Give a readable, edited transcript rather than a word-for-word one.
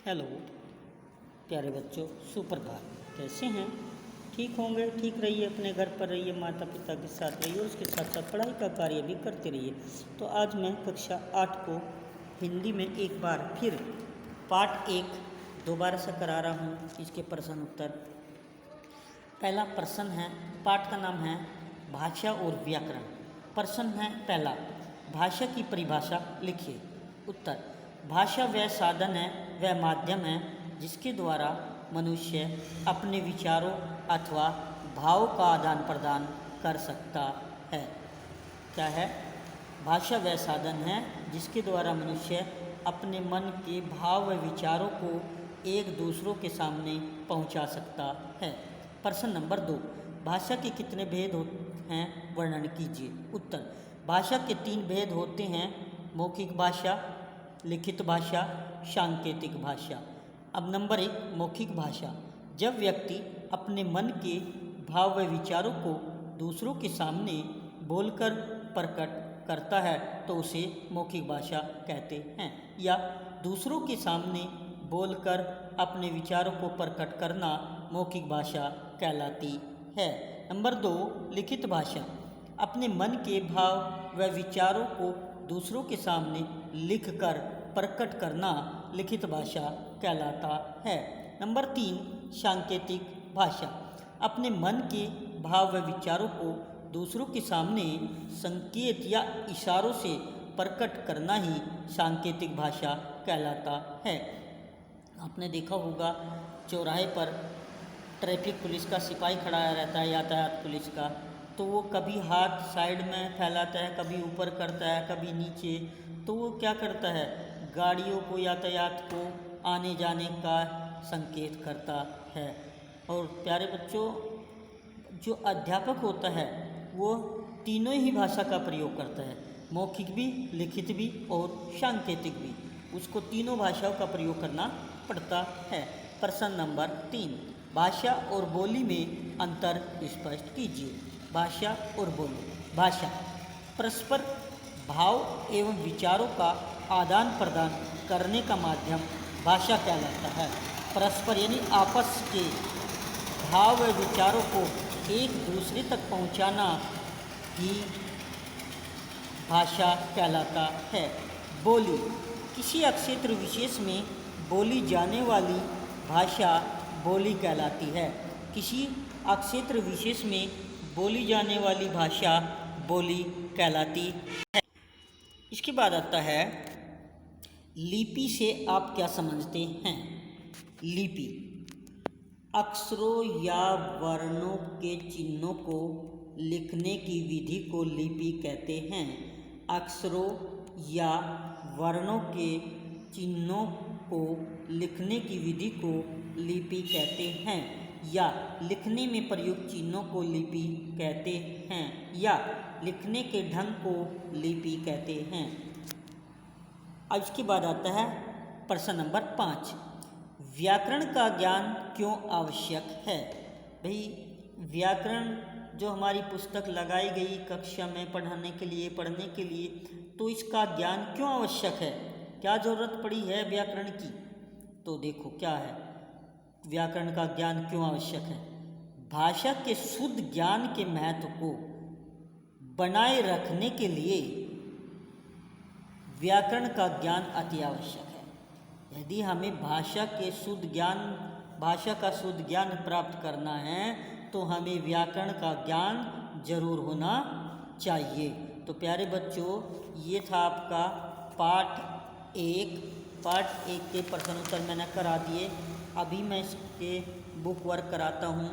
Hello प्यारे बच्चों, सुप्रभात। कैसे हैं? ठीक होंगे। ठीक रहिए, अपने घर पर रहिए, माता पिता के साथ रहिए और उसके साथ साथ पढ़ाई का कार्य भी करते रहिए। तो आज मैं कक्षा 8 को हिंदी में एक बार फिर पाठ 1 दोबारा से करा रहा हूँ। इसके प्रश्न उत्तर। पहला प्रश्न है, पाठ का नाम है भाषा और व्याकरण। प्रश्न है पहला, भाषा की परिभाषा लिखिए। उत्तर, भाषा वह साधन है, वह माध्यम है जिसके द्वारा मनुष्य अपने विचारों अथवा भाव का आदान प्रदान कर सकता है। क्या है? भाषा वह साधन है जिसके द्वारा मनुष्य अपने मन के भाव व विचारों को एक दूसरों के सामने पहुंचा सकता है। प्रश्न नंबर 2, भाषा के कितने भेद हैं, वर्णन कीजिए। उत्तर, भाषा के 3 भेद होते हैं, मौखिक भाषा, लिखित भाषा, सांकेतिक भाषा। अब नंबर 1, मौखिक भाषा। जब व्यक्ति अपने मन के भाव व विचारों को दूसरों के सामने बोलकर प्रकट करता है तो उसे मौखिक भाषा कहते हैं, या दूसरों के सामने बोलकर अपने विचारों को प्रकट करना मौखिक भाषा कहलाती है। नंबर 2, लिखित भाषा। अपने मन के भाव व विचारों को दूसरों के सामने लिखकर प्रकट करना लिखित भाषा कहलाता है। नंबर 3, सांकेतिक भाषा। अपने मन के भाव व विचारों को दूसरों के सामने संकेत या इशारों से प्रकट करना ही सांकेतिक भाषा कहलाता है। आपने देखा होगा, चौराहे पर ट्रैफिक पुलिस का सिपाही खड़ा रहता है, यातायात पुलिस का, तो वो कभी हाथ साइड में फैलाता है, कभी ऊपर करता है, कभी नीचे। तो वो क्या करता है, गाड़ियों को, यातायात को आने जाने का संकेत करता है। और प्यारे बच्चों, जो अध्यापक होता है वो तीनों ही भाषा का प्रयोग करता है, मौखिक भी, लिखित भी और सांकेतिक भी। उसको तीनों भाषाओं का प्रयोग करना पड़ता है। प्रश्न नंबर 3, भाषा और बोली में अंतर स्पष्ट कीजिए। भाषा और बोली। भाषा परस्पर भाव एवं विचारों का आदान प्रदान करने का माध्यम भाषा कहलाता है। परस्पर यानी आपस के भाव व विचारों को एक दूसरे तक पहुंचाना ही भाषा कहलाता है। बोली किसी क्षेत्र विशेष में बोली जाने वाली भाषा बोली कहलाती है। किसी क्षेत्र विशेष में बोली जाने वाली भाषा बोली कहलाती है। इसके बाद आता है, लिपि से आप क्या समझते हैं? लिपि अक्षरों या वर्णों के चिन्हों को लिखने की विधि को लिपि कहते हैं। अक्षरों या वर्णों के चिन्हों को लिखने की विधि को लिपि कहते हैं, या लिखने में प्रयुक्त चिन्हों को लिपि कहते हैं, या लिखने के ढंग को लिपि कहते हैं। अब इसके बाद आता है प्रश्न नंबर 5, व्याकरण का ज्ञान क्यों आवश्यक है? भाई, व्याकरण जो हमारी पुस्तक लगाई गई कक्षा में पढ़ने के लिए, तो इसका ज्ञान क्यों आवश्यक है? क्या ज़रूरत पड़ी है व्याकरण की? तो देखो क्या है, व्याकरण का ज्ञान क्यों आवश्यक है। भाषा के शुद्ध ज्ञान के महत्व को बनाए रखने के लिए व्याकरण का ज्ञान अति आवश्यक है। यदि हमें भाषा का शुद्ध ज्ञान प्राप्त करना है तो हमें व्याकरण का ज्ञान जरूर होना चाहिए। तो प्यारे बच्चों, ये था आपका पाठ 1 के प्रश्न उत्तर मैंने करा दिए। अभी मैं इसके बुक वर्क कराता हूँ।